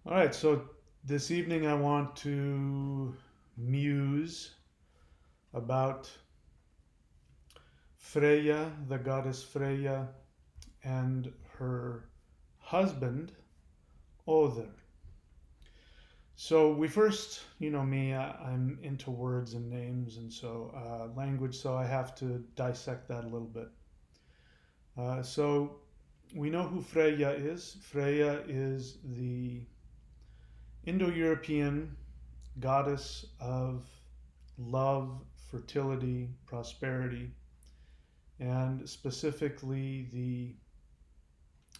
All right, so this evening I want to muse about Freya, the goddess Freya, and her husband, Other. So we first, me, I'm into words and names and so language, so I have to dissect that a little bit. So we know who Freya is. Freya is the Indo-European goddess of love, fertility, prosperity, and specifically the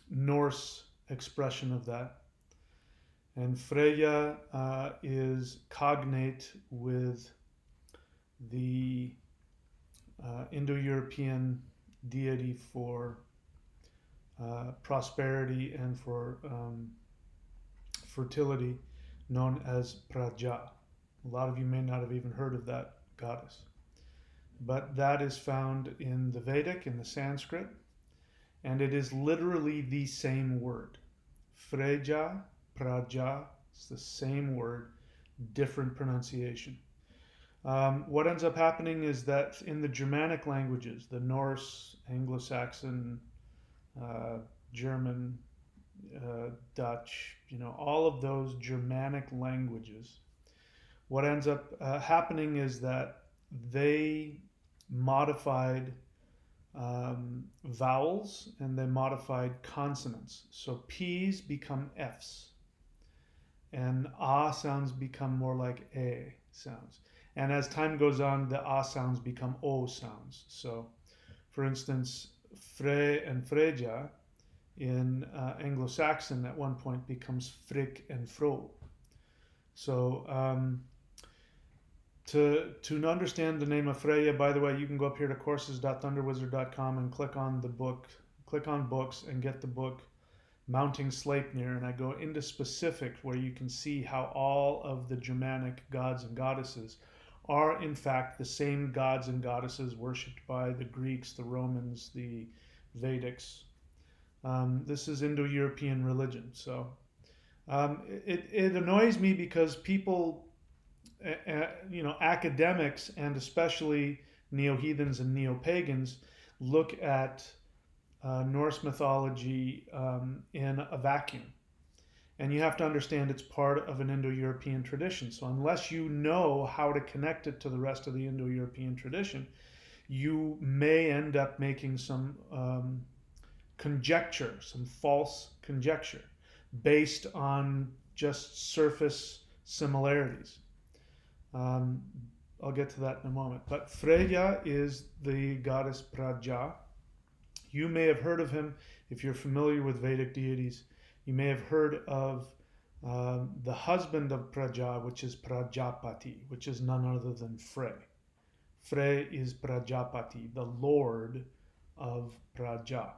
Norse expression of that. And Freya is cognate with the Indo European deity for prosperity and for fertility, known as Praja. A lot of you may not have even heard of that goddess. But that is found in the Vedic, in the Sanskrit, and it is literally the same word. Freja, Praja, it's the same word, different pronunciation. What ends up happening is that in the Germanic languages, the Norse, Anglo-Saxon, uh, German, Dutch, all of those Germanic languages, what ends up happening is that they modified vowels and they modified consonants. So P's become F's, and ah sounds become more like a sounds. And as time goes on, the ah sounds become o sounds. So, for instance, Fre and Freja in Anglo-Saxon at one point becomes frick and fro. So to understand the name of Freya, by the way, you can go up here to courses.thunderwizard.com and click on the book, click on books, and get the book Mounting Sleipnir, and I go into specifics where you can see how all of the Germanic gods and goddesses are in fact the same gods and goddesses worshipped by the Greeks, the Romans, the Vedics. This is Indo-European religion, so it annoys me because people, academics and especially neo-heathens and neo-pagans look at Norse mythology in a vacuum. And you have to understand it's part of an Indo-European tradition. So unless you know how to connect it to the rest of the Indo-European tradition, you may end up making some conjecture, some false conjecture based on just surface similarities. Um, I'll get to that in a moment. But Freya is the goddess Praja. You may have heard of him if you're familiar with Vedic deities. You may have heard of the husband of Praja, which is Prajapati, which is none other than Frey. Frey is Prajapati, the lord of Praja.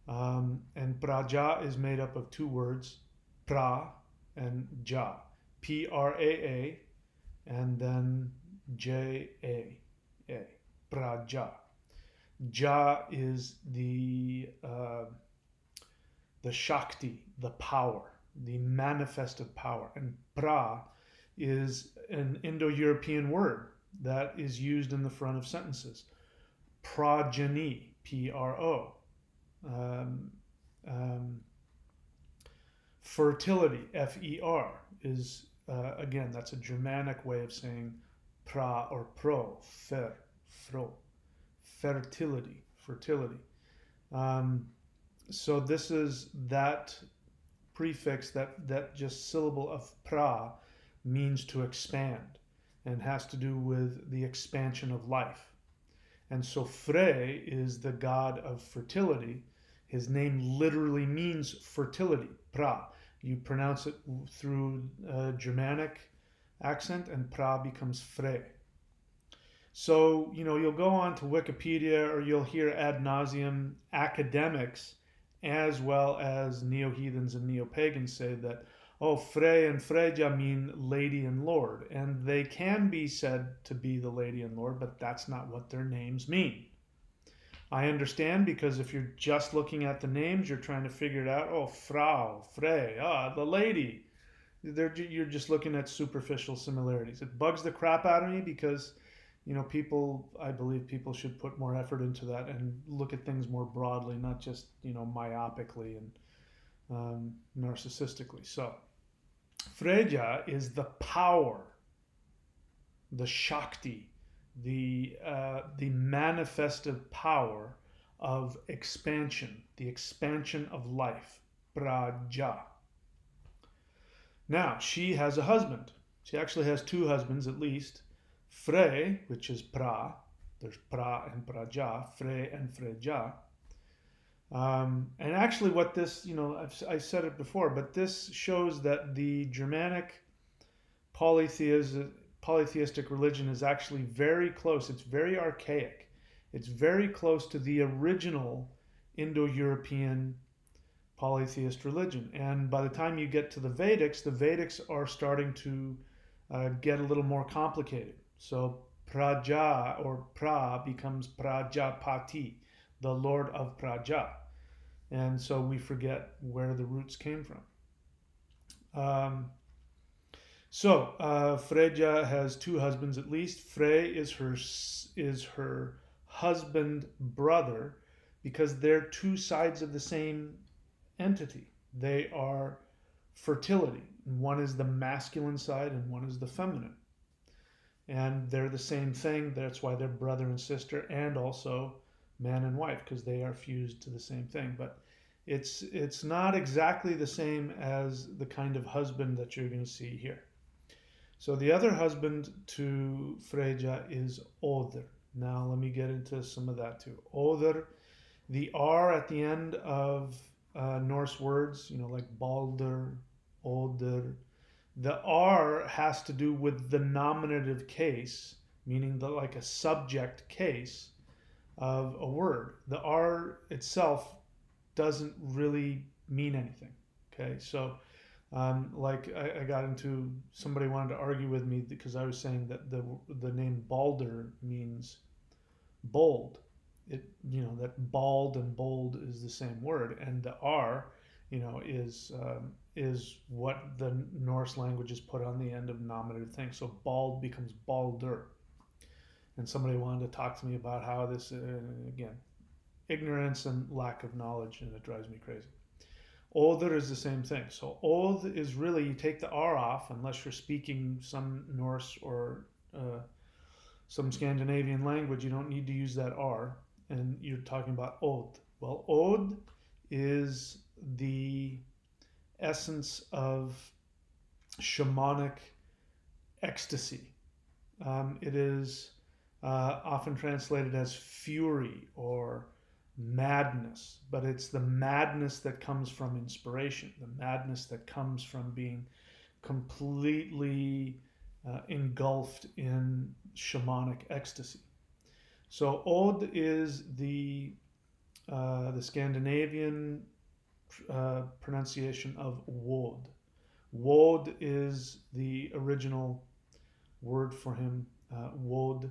And Praja is made up of two words, pra and ja. Praa and then Jaa. Praja. Ja is the Shakti, the power, the manifested power. And pra is an Indo-European word that is used in the front of sentences. Progeny, Pro. Um, um, Fertility, Fer, is, again, that's a Germanic way of saying pra or pro, fro. Fertility. Um, so this is that prefix, that just syllable of pra means to expand and has to do with the expansion of life. And so Frey is the god of fertility. His name literally means fertility, pra. You pronounce it through a Germanic accent, and pra becomes Frey. So, you'll go on to Wikipedia or you'll hear ad nauseum academics as well as neo-heathens and neo-pagans say that, oh, Frey and Freja mean lady and lord. And they can be said to be the lady and lord, but that's not what their names mean. I understand, because if you're just looking at the names, you're trying to figure it out. Oh, Frau, Frey, the lady. You're just looking at superficial similarities. It bugs the crap out of me because, I believe people should put more effort into that and look at things more broadly, not just, myopically and narcissistically. So, Freya is the power, the Shakti, the manifestive power of expansion, the expansion of life, Praja. Now, she has a husband. She actually has two husbands at least. Frey, which is Pra. There's Pra and Praja, Frey and Freja. And actually, what this, I said it before, but this shows that the Germanic polytheistic religion is actually very close. It's very archaic. It's very close to the original Indo-European polytheist religion. And by the time you get to the Vedics are starting to get a little more complicated. So Praja or Pra becomes Prajapati, the Lord of Praja. And so we forget where the roots came from. Freya has two husbands at least. Frey is her husband brother because they're two sides of the same entity. They are fertility. One is the masculine side and one is the feminine. And they're the same thing. That's why they're brother and sister, and also man and wife, because they are fused to the same thing. But it's not exactly the same as the kind of husband that you're going to see here. So the other husband to Freya is Oder. Now let me get into some of that too. Oder, the R at the end of Norse words, like Balder, Oder. The R has to do with the nominative case, meaning like a subject case of a word. The R itself doesn't really mean anything. Okay, so I got into, somebody wanted to argue with me because I was saying that the name Balder means bold. That bald and bold is the same word, and the R, is what the Norse languages put on the end of nominative things. So bald becomes balder. And somebody wanted to talk to me about how this, again, ignorance and lack of knowledge, and it drives me crazy. Oder is the same thing. So old is really, you take the R off, unless you're speaking some Norse or some Scandinavian language, you don't need to use that R, and you're talking about Od. Well, Od is the essence of shamanic ecstasy. It is often translated as fury or madness, but it's the madness that comes from inspiration, the madness that comes from being completely engulfed in shamanic ecstasy. So Od is the Scandinavian pronunciation of Wod. Wod is the original word for him, Wod.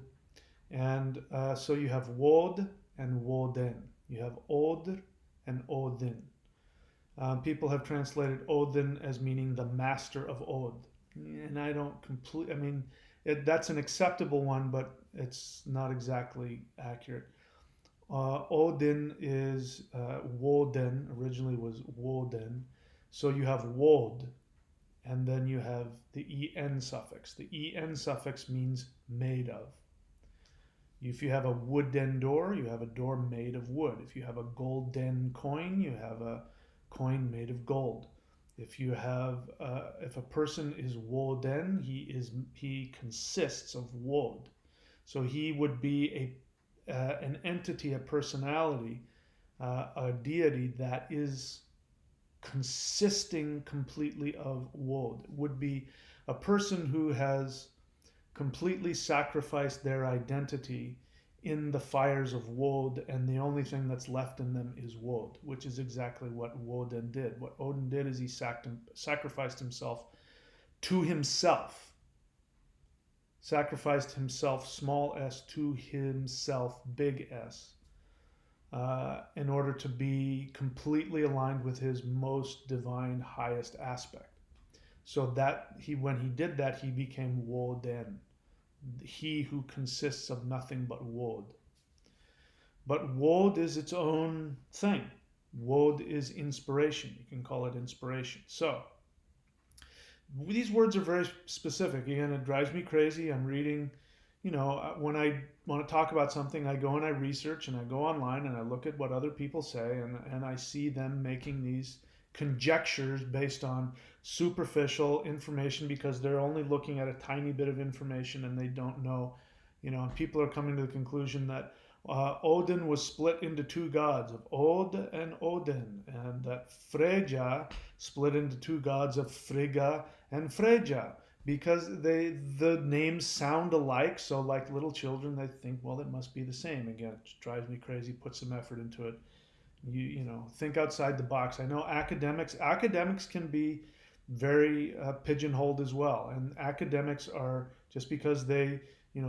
And so you have Wod and Woden. You have Od and Odin. People have translated Odin as meaning the master of Od. And I don't completely, that's an acceptable one, but it's not exactly accurate. Odin is Woden, originally was Woden. So you have Wod, and then you have the en suffix. The en suffix means made of. If you have a wooden door, you have a door made of wood. If you have a golden coin, you have a coin made of gold. If you have, if a person is Woden, he consists of Wod. So he would be an entity, a personality, a deity that is consisting completely of Wod. Would be a person who has completely sacrificed their identity in the fires of Wod, and the only thing that's left in them is Wod, which is exactly what Woden did. What Odin did is he sacrificed himself to himself. Sacrificed himself, small s, to himself, big S. in order to be completely aligned with his most divine, highest aspect. So that when he did that, he became Woden, he who consists of nothing but Wod. But Wod is its own thing. Wod is inspiration. You can call it inspiration. So these words are very specific. Again, it drives me crazy. I'm reading, when I want to talk about something, I go and I research and I go online and I look at what other people say, and I see them making these conjectures based on superficial information because they're only looking at a tiny bit of information and they don't know, and people are coming to the conclusion that Odin was split into two gods of Od and Odin, and that Freja split into two gods of Frigga and Freja because the names sound alike. So like little children, they think, well, it must be the same. Again, it drives me crazy. Put some effort into it. You think outside the box. I know academics can be very pigeonholed as well, and academics are, just because they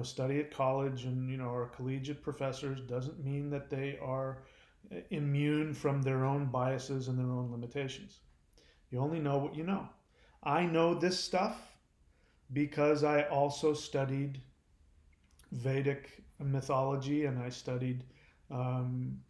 study at college and are collegiate professors, doesn't mean that they are immune from their own biases and their own limitations. You only know what you know. I know this stuff because I also studied Vedic mythology, and I studied um,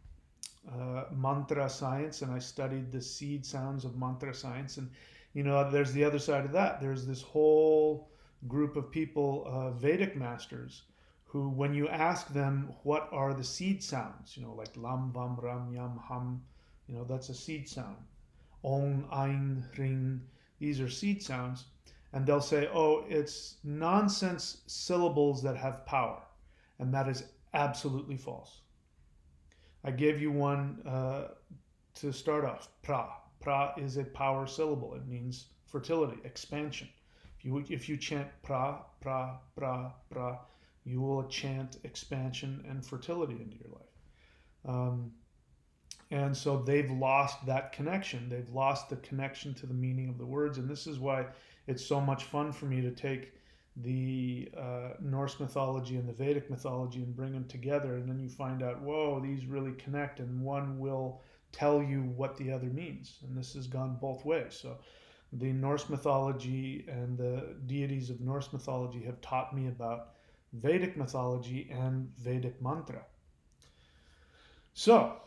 mantra science, and I studied the seed sounds of mantra science. And there's the other side of that. There's this whole group of people, Vedic masters, who, when you ask them what are the seed sounds, like lam, vam, ram, yam, ham, that's a seed sound. Ong, ein, ring, these are seed sounds. And they'll say, oh, it's nonsense syllables that have power. And that is absolutely false. I gave you one to start off. Pra. Pra is a power syllable. It means fertility, expansion. If you chant pra, pra, pra, pra, you will chant expansion and fertility into your life. And so they've lost that connection. They've lost the connection to the meaning of the words. And this is why it's so much fun for me to take the Norse mythology and the Vedic mythology and bring them together. And then you find out, whoa, these really connect. And one will tell you what the other means. And this has gone both ways. So the Norse mythology and the deities of Norse mythology have taught me about Vedic mythology and Vedic mantra. So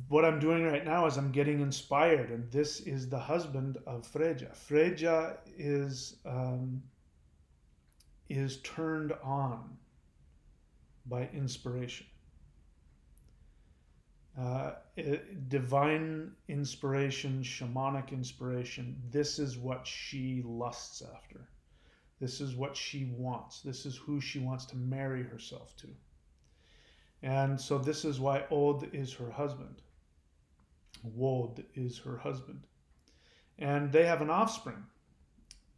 what I'm doing right now is I'm getting inspired, and this is the husband of Freja. Freja is turned on by inspiration. Divine inspiration, shamanic inspiration. This is what she lusts after. This is what she wants. This is who she wants to marry herself to. And so this is why Od is her husband. Wod is her husband. And they have an offspring.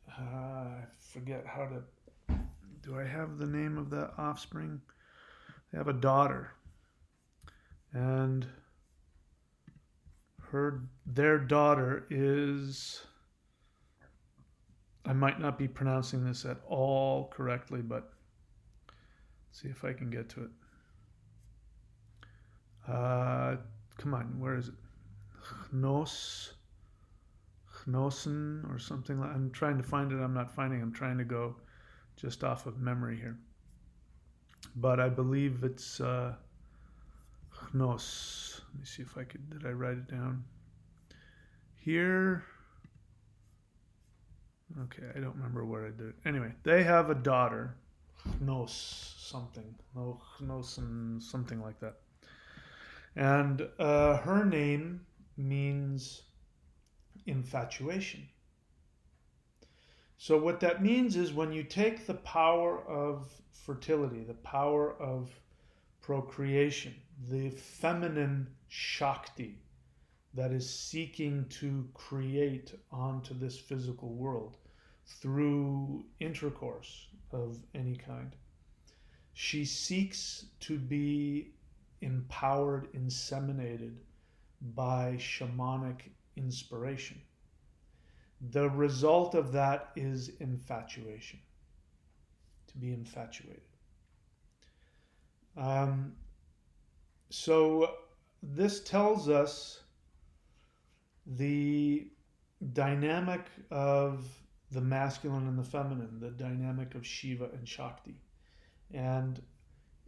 I forget how to... Do I have the name of that offspring? They have a daughter. And their daughter is... I might not be pronouncing this at all correctly, but let's see if I can get to it. Come on, where is it? Hnosen or something like. I'm trying to find it. I'm not finding it. I'm trying to go just off of memory here. But I believe it's Hnos. Let me see if I could. Did I write it down? Here. Okay, I don't remember where I did it. Anyway, they have a daughter. Hnos something. No, Hnosen, something like that. And her name means infatuation. So what that means is when you take the power of fertility, the power of procreation, the feminine Shakti that is seeking to create onto this physical world through intercourse of any kind, she seeks to be empowered, inseminated by shamanic inspiration. The result of that is infatuation, to be infatuated. So this tells us the dynamic of the masculine and the feminine, the dynamic of Shiva and Shakti. And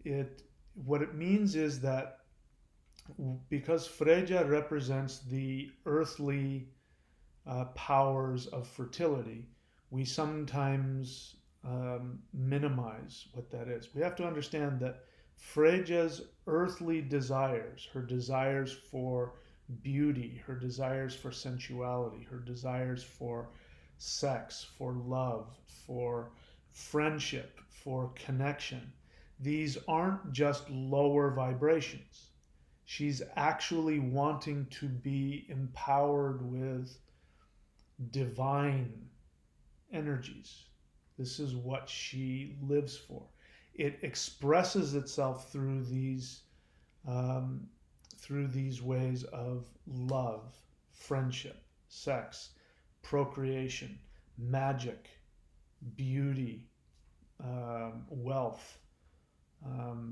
it what it means is that because Freya represents the earthly powers of fertility, we sometimes minimize what that is. We have to understand that Freya's earthly desires, her desires for beauty, her desires for sensuality, her desires for sex, for love, for friendship, for connection, these aren't just lower vibrations. She's actually wanting to be empowered with divine energies. This is what she lives for. It expresses itself um, through these ways of love, friendship, sex, procreation, magic, beauty, wealth,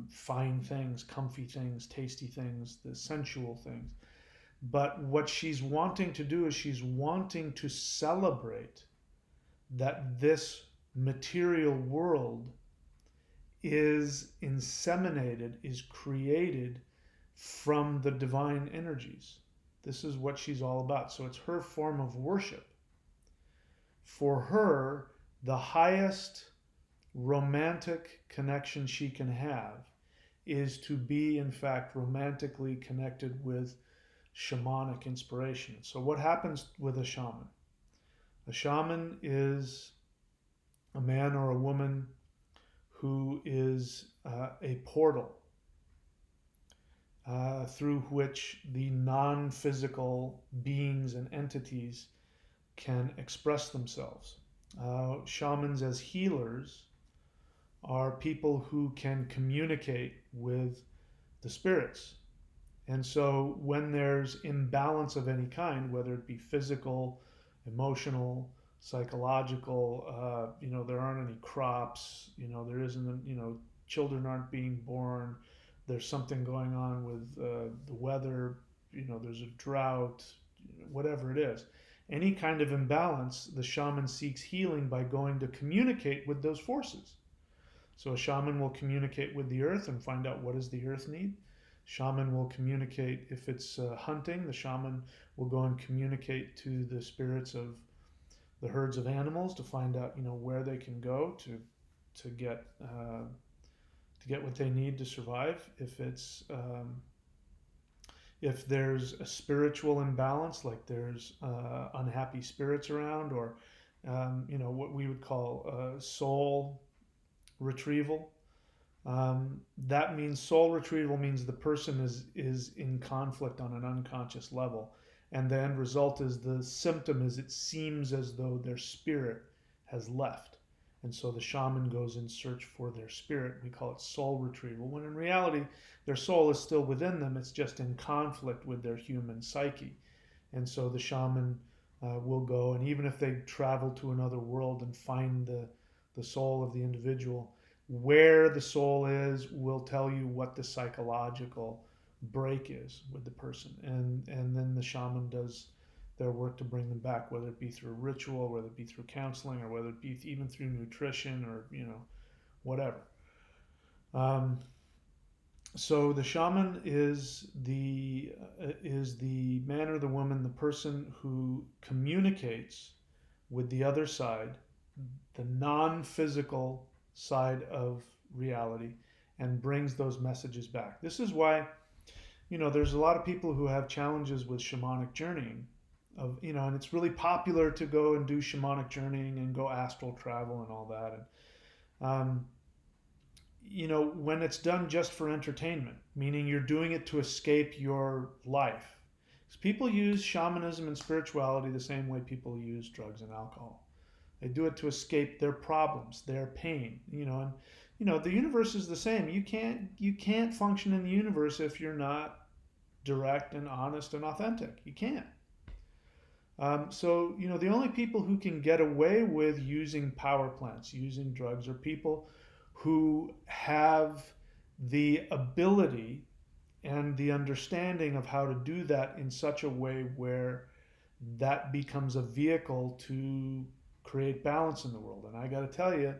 fine things, comfy things, tasty things, the sensual things. But what she's wanting to do is she's wanting to celebrate that this material world is inseminated, is created from the divine energies. This is what she's all about. So it's her form of worship. For her, the highest romantic connection she can have is to be, in fact, romantically connected with shamanic inspiration. So, what happens with a shaman? A shaman is a man or a woman who is a portal through which the non physical beings and entities can express themselves. Shamans, as healers, are people who can communicate with the spirits. And so when there's imbalance of any kind, whether it be physical, emotional, psychological, there aren't any crops, there isn't, children aren't being born, there's something going on with the weather, there's a drought, whatever it is. Any kind of imbalance, the shaman seeks healing by going to communicate with those forces. So a shaman will communicate with the earth and find out what does the earth need. Shaman will communicate if it's hunting. The shaman will go and communicate to the spirits of the herds of animals to find out, where they can go to get what they need to survive. If there's a spiritual imbalance, like there's unhappy spirits around, or what we would call soul retrieval. That means soul retrieval means the person is in conflict on an unconscious level, and the end result is the symptom is it seems as though their spirit has left, and so the shaman goes in search for their spirit. We call it soul retrieval, when in reality their soul is still within them. It's just in conflict with their human psyche, and so the shaman will go, and even if they travel to another world and find the soul of the individual, where the soul is will tell you what the psychological break is with the person, and then the shaman does their work to bring them back, whether it be through ritual, whether it be through counseling, or whether it be even through nutrition, or whatever. So the shaman is the man or the woman, the person who communicates with the other side, the non-physical side of reality, and brings those messages back. This is why, there's a lot of people who have challenges with shamanic journeying, and it's really popular to go and do shamanic journeying and go astral travel and all that. And when it's done just for entertainment, meaning you're doing it to escape your life. Because people use shamanism and spirituality the same way people use drugs and alcohol. They do it to escape their problems, their pain, and the universe is the same. You can't function in the universe if you're not direct and honest and authentic. You can't. So the only people who can get away with using power plants, using drugs, are people who have the ability and the understanding of how to do that in such a way where that becomes a vehicle to create balance in the world. And I got to tell you,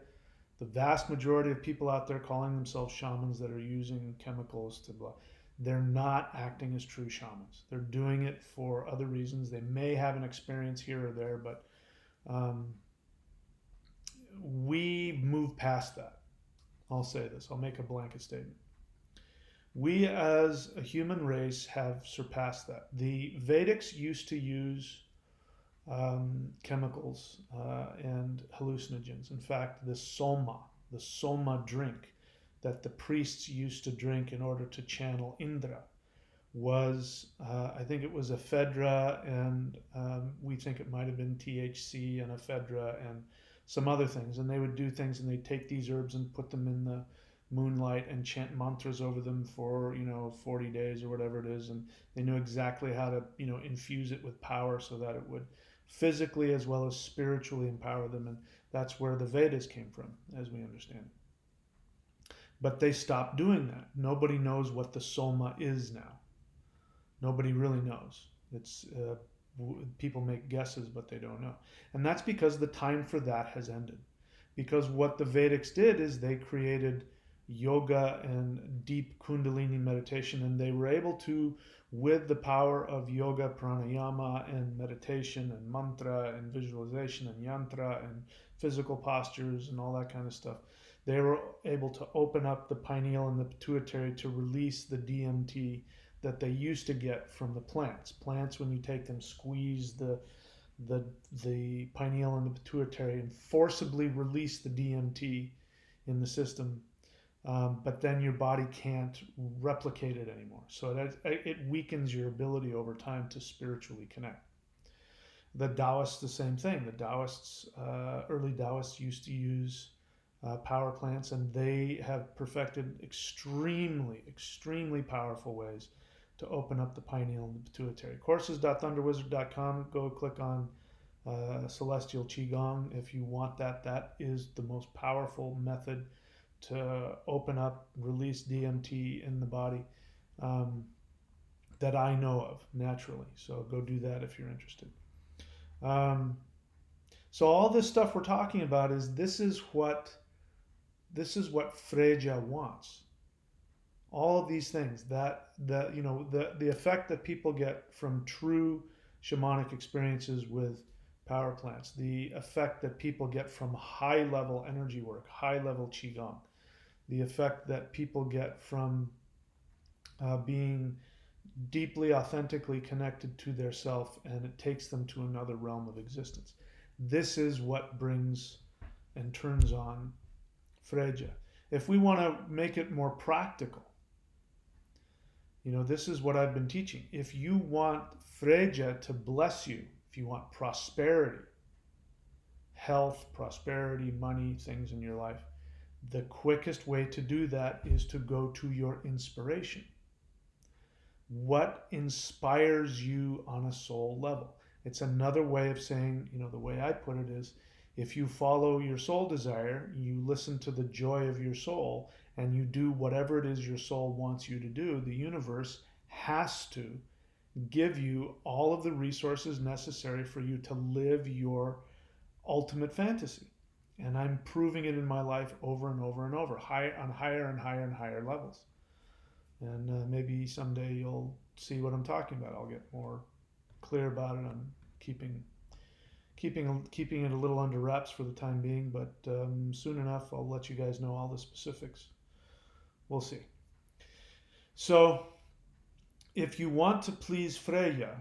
the vast majority of people out there calling themselves shamans that are using chemicals to blah, they're not acting as true shamans. They're doing it for other reasons. They may have an experience here or there, but um, we move past that. I'll say this, I'll make a blanket statement. We as a human race have surpassed that. The Vedics used to use chemicals and hallucinogens. In fact, the soma drink that the priests used to drink in order to channel Indra was, I think it was ephedra, and we think it might have been THC and ephedra and some other things. And they would do things, and they'd take these herbs and put them in the moonlight and chant mantras over them for 40 days or whatever it is, and they knew exactly how to infuse it with power so that it would physically as well as spiritually empower them. And that's where the Vedas came from, as we understand it. But they stopped doing that. Nobody knows what the soma is now. Nobody really knows. It's people make guesses, but they don't know. And that's because the time for that has ended. Because what the Vedics did is they created yoga and deep kundalini meditation, and they were able to, with the power of yoga, pranayama, and meditation, and mantra, and visualization, and yantra, and physical postures, and all that kind of stuff, they were able to open up the pineal and the pituitary to release the DMT that they used to get from the plants. Plants, when you take them, squeeze the pineal and the pituitary and forcibly release the DMT in the system. But then your body can't replicate it anymore. So it weakens your ability over time to spiritually connect. The Taoists, the same thing. The Taoists, early Taoists used to use power plants, and they have perfected extremely, extremely powerful ways to open up the pineal and the pituitary. Courses.thunderwizard.com. Go click on Celestial Qigong if you want that. That is the most powerful method to open up, release DMT in the body that I know of naturally. So go do that if you're interested. So all this stuff we're talking about is this is what Freya wants. All of these things that the effect that people get from true shamanic experiences with power plants, the effect that people get from high level energy work, high level qigong, the effect that people get from being deeply authentically connected to their self, and it takes them to another realm of existence. This is what brings and turns on Freya. If we want to make it more practical, this is what I've been teaching. If you want Freya to bless you, if you want prosperity, health, prosperity, money, things in your life, the quickest way to do that is to go to your inspiration. What inspires you on a soul level? It's another way of saying, the way I put it is, if you follow your soul desire, you listen to the joy of your soul, and you do whatever it is your soul wants you to do, the universe has to give you all of the resources necessary for you to live your ultimate fantasy. And I'm proving it in my life over and over and over, on higher and higher and higher levels. And maybe someday you'll see what I'm talking about. I'll get more clear about it. I'm keeping it a little under wraps for the time being, but soon enough I'll let you guys know all the specifics. We'll see. So if you want to please Freya,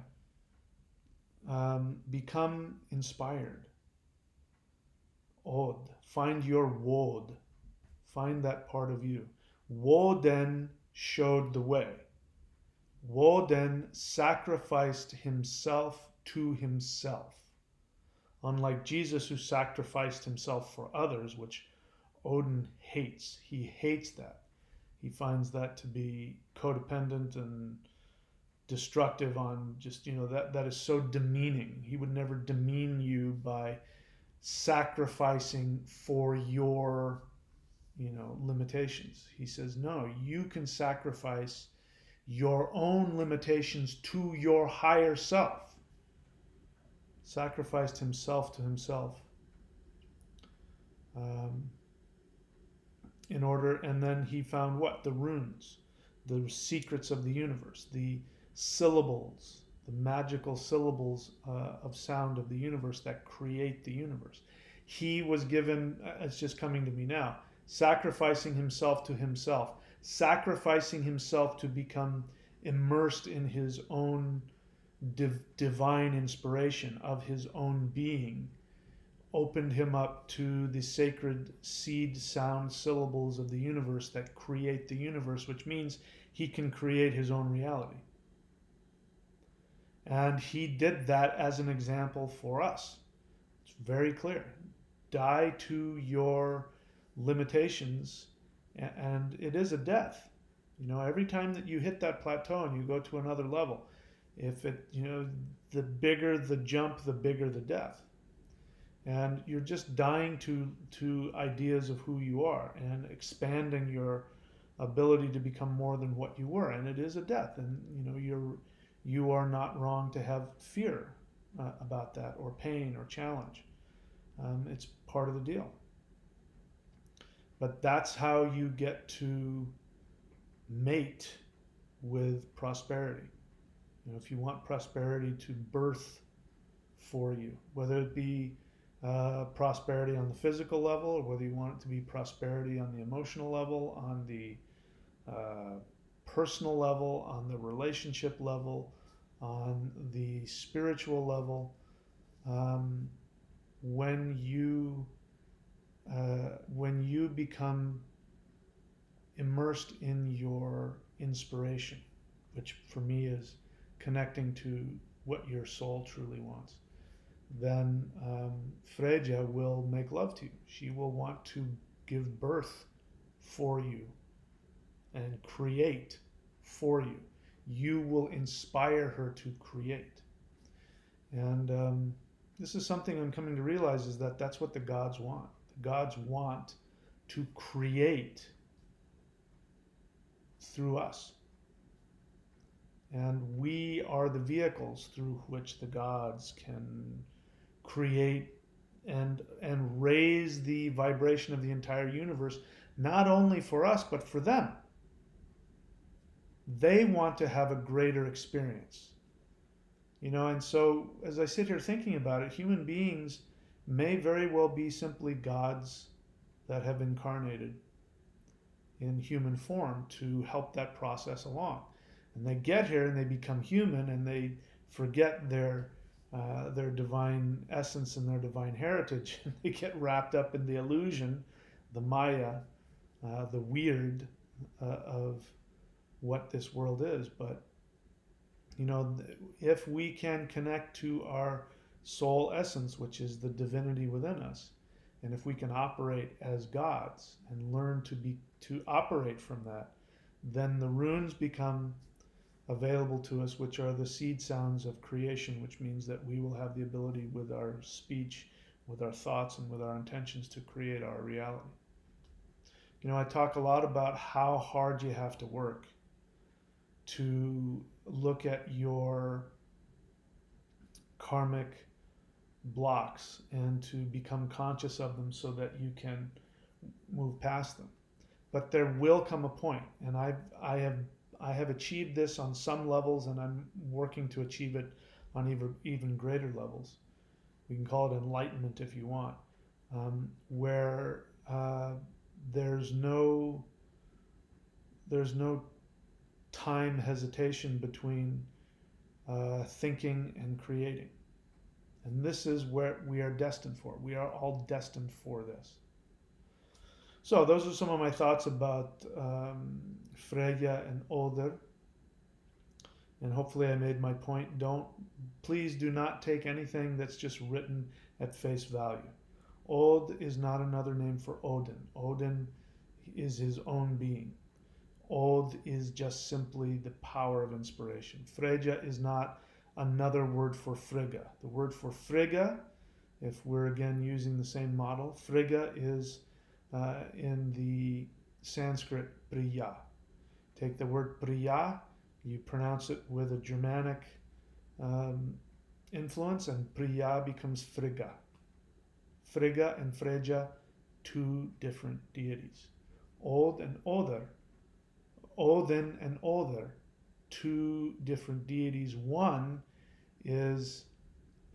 become inspired. Od. Find your Wod. Find that part of you. Woden showed the way. Woden sacrificed himself to himself. Unlike Jesus, who sacrificed himself for others, which Odin hates. He hates that. He finds that to be codependent and destructive on just, that is so demeaning. He would never demean you by sacrificing for your limitations. He says, no, you can sacrifice your own limitations to your higher self. Sacrificed himself to himself. Um, in order, and then he found what? The runes, the secrets of the universe, the syllables, the magical syllables of sound of the universe that create the universe. He was given, it's just coming to me now, sacrificing himself to himself, sacrificing himself to become immersed in his own divine inspiration of his own being, opened him up to the sacred seed sound syllables of the universe that create the universe, which means he can create his own reality. And he did that as an example for us. It's very clear. Die to your limitations, and it is a death. You know, every time that you hit that plateau and you go to another level, if it, you know, the bigger the jump, the bigger the death. And you're just dying to ideas of who you are and expanding your ability to become more than what you were. And it is a death, and you know you are not wrong to have fear about that, or pain, or challenge. It's part of the deal. But that's how you get to mate with prosperity. You know, if you want prosperity to birth for you, whether it be prosperity on the physical level, or whether you want it to be prosperity on the emotional level, on the personal level, on the relationship level, on the spiritual level, when you become immersed in your inspiration, which for me is connecting to what your soul truly wants, then Freya will make love to you. She will want to give birth for you and create for you. You will inspire her to create. And this is something I'm coming to realize, is that that's what the gods want. The gods want to create through us. And we are the vehicles through which the gods can create and raise the vibration of the entire universe, not only for us, but for them. They want to have a greater experience. You know, and so as I sit here thinking about it, human beings may very well be simply gods that have incarnated in human form to help that process along. And they get here and they become human, and they forget their divine essence and their divine heritage. They get wrapped up in the illusion, the Maya, the weird of what this world is. But you know, if we can connect to our soul essence, which is the divinity within us, and if we can operate as gods and learn to operate from that, then the runes become available to us, which are the seed sounds of creation, which means that we will have the ability with our speech, with our thoughts, and with our intentions to create our reality. You know, I talk a lot about how hard you have to work to look at your karmic blocks and to become conscious of them so that you can move past them. But there will come a point, and I have achieved this on some levels, and I'm working to achieve it on even greater levels. We can call it enlightenment if you want, where there's no time hesitation between thinking and creating. And this is where we are destined for. We are all destined for this. So those are some of my thoughts about Freya and Oder. And hopefully I made my point. Please do not take anything that's just written at face value. Od is not another name for Odin. Odin is his own being. Od is just simply the power of inspiration. Freya is not another word for Frigga. The word for Frigga, if we're again using the same model, Frigga is in the Sanskrit Priya. Take the word Priya You pronounce it with a Germanic um, influence, and Priya becomes Frigga. Frigga and Freja, two different deities. Old and Oder, Odin and Oder, two different deities. One is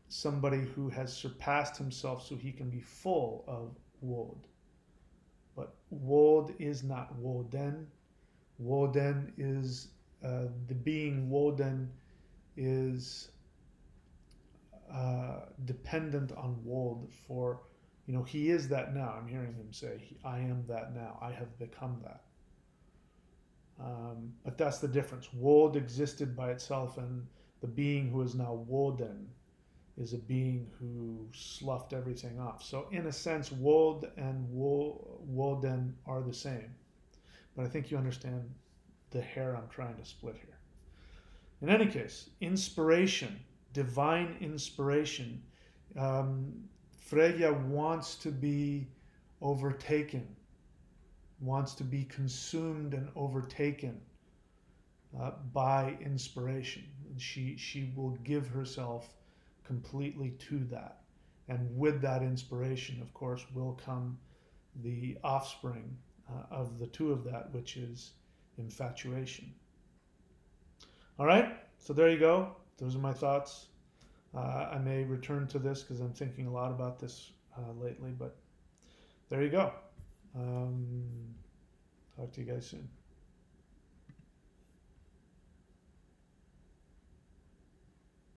somebody who has surpassed himself so he can be full of Wod. But Wod is not Woden. Woden is the being Woden is dependent on Wod for, he is that now. I'm hearing him say, I am that now. I have become that. But that's the difference. Wod existed by itself, and the being who is now Woden is a being who sloughed everything off. So in a sense, Wod and Woden are the same. But I think you understand the hair I'm trying to split here. In any case, inspiration, divine inspiration. Freya wants to be overtaken, wants to be consumed and overtaken by inspiration. She will give herself completely to that. And with that inspiration, of course, will come the offspring of the two of that, which is infatuation. All right, so there you go. Those are my thoughts. I may return to this because I'm thinking a lot about this lately, but there you go. Talk to you guys soon.